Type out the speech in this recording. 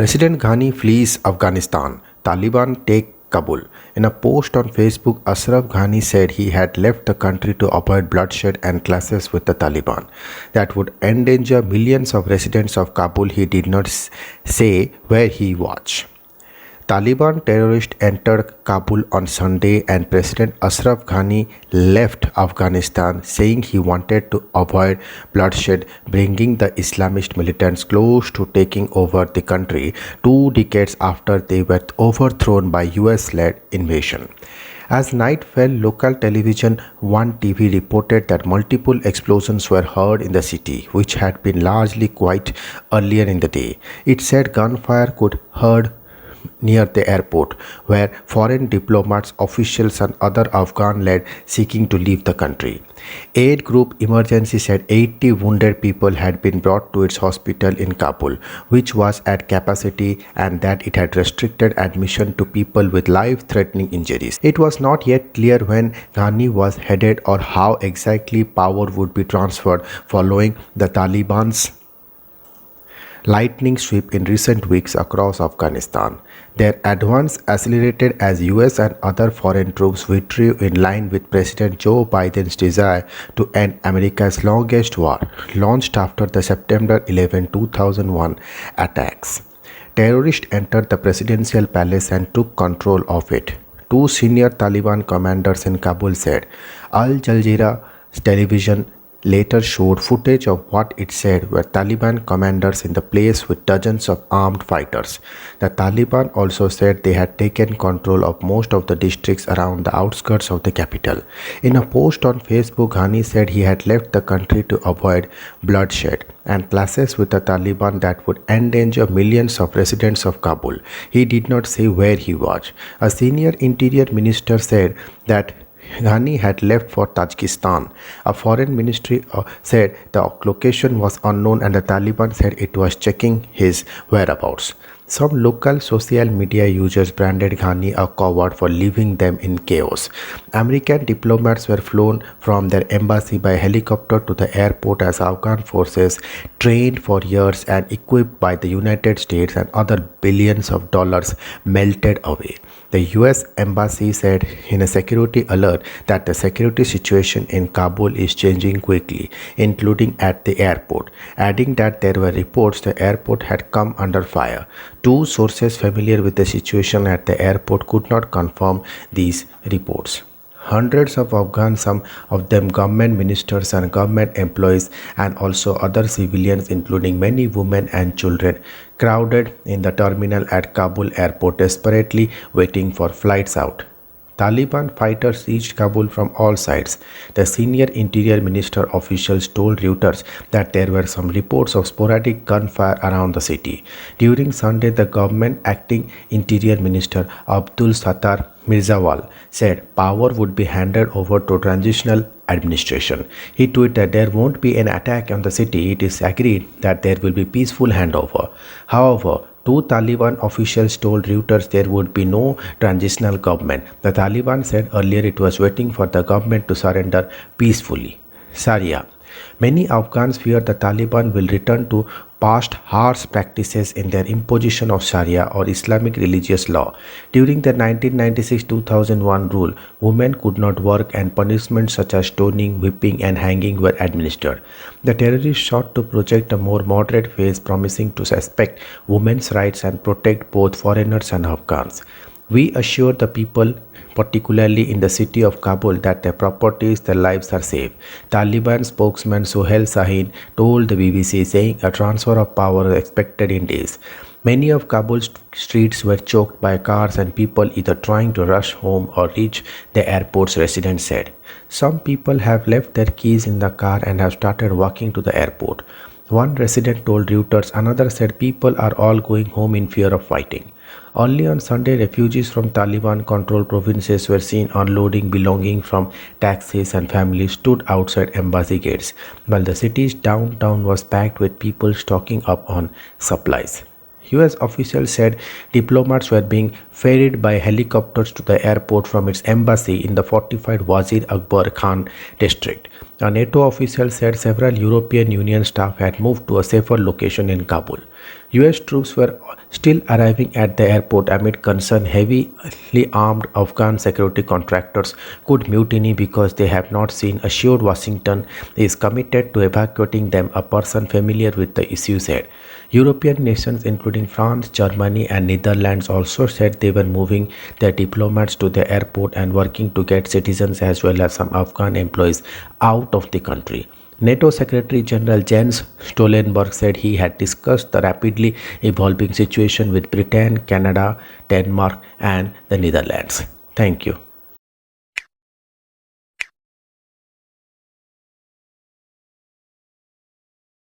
President Ghani flees Afghanistan. Taliban take Kabul. In a post on Facebook, Ashraf Ghani said he had left the country to avoid bloodshed and clashes with the Taliban that would endanger millions of residents of Kabul. He did not say where he was. Taliban terrorists entered Kabul on Sunday and President Ashraf Ghani left Afghanistan saying he wanted to avoid bloodshed, bringing the Islamist militants close to taking over the country 2 decades after they were overthrown by US-led invasion. As night fell, local television One TV reported that multiple explosions were heard in the city, which had been largely quiet earlier in the day. It said gunfire could heard near the airport, where foreign diplomats, officials and other Afghan-led seeking to leave the country. Aid Group Emergency said 80 wounded people had been brought to its hospital in Kabul, which was at capacity, and that it had restricted admission to people with life-threatening injuries. It was not yet clear when Ghani was headed or how exactly power would be transferred following the Taliban's lightning sweep in recent weeks across Afghanistan. Their advance accelerated as US and other foreign troops withdrew in line with President Joe Biden's desire to end America's longest war, launched after the September 11, 2001 attacks. Terrorists entered the presidential palace and took control of it. Two senior Taliban commanders in Kabul said. Al Jazeera television later showed footage of what it said were Taliban commanders in the place with dozens of armed fighters. The Taliban also said they had taken control of most of the districts around the outskirts of the capital. In a post on Facebook, Ghani said he had left the country to avoid bloodshed and clashes with the Taliban that would endanger millions of residents of Kabul. He did not say where he was. A senior interior minister said that Ghani had left for Tajikistan. A foreign ministry said the location was unknown and the Taliban said it was checking his whereabouts. Some local social media users branded Ghani a coward for leaving them in chaos. American diplomats were flown from their embassy by helicopter to the airport as Afghan forces, trained for years and equipped by the United States and other billions of dollars, melted away. The US embassy said in a security alert that the security situation in Kabul is changing quickly, including at the airport, adding that there were reports the airport had come under fire. Two sources familiar with the situation at the airport could not confirm these reports. Hundreds of Afghans, some of them government ministers and government employees, and also other civilians, including many women and children, crowded in the terminal at Kabul airport, desperately waiting for flights out. Taliban fighters reached Kabul from all sides. The senior interior minister officials told Reuters that there were some reports of sporadic gunfire around the city. During Sunday, the government acting interior minister Abdul Sattar Mirzawal said power would be handed over to transitional administration. He tweeted that there won't be an attack on the city. It is agreed that there will be peaceful handover. However, two Taliban officials told Reuters there would be no transitional government. The Taliban said earlier it was waiting for the government to surrender peacefully. Sharia. Many Afghans fear the Taliban will return to past harsh practices in their imposition of Sharia or Islamic religious law. During the 1996-2001 rule, women could not work and punishments such as stoning, whipping and hanging were administered. The terrorists sought to project a more moderate phase, promising to respect women's rights and protect both foreigners and Afghans. We assure the people, particularly in the city of Kabul, that their properties, their lives are safe. Taliban spokesman Sohail Shaheen told the BBC, saying a transfer of power is expected in days. Many of Kabul's streets were choked by cars and people either trying to rush home or reach the airport's residents said. Some people have left their keys in the car and have started walking to the airport. One resident told Reuters, another said people are all going home in fear of fighting. Only on Sunday, refugees from Taliban-controlled provinces were seen unloading belongings from taxis and families stood outside embassy gates, while the city's downtown was packed with people stocking up on supplies. US officials said diplomats were being ferried by helicopters to the airport from its embassy in the fortified Wazir Akbar Khan district. A NATO official said several European Union staff had moved to a safer location in Kabul. US troops were still arriving at the airport amid concern heavily armed Afghan security contractors could mutiny because they have not seen assured Washington is committed to evacuating them, a person familiar with the issue said. European nations including France, Germany and Netherlands also said they were moving their diplomats to the airport and working to get citizens as well as some Afghan employees out of the country. NATO Secretary General Jens Stoltenberg said he had discussed the rapidly evolving situation with Britain, Canada, Denmark, and the Netherlands. Thank you.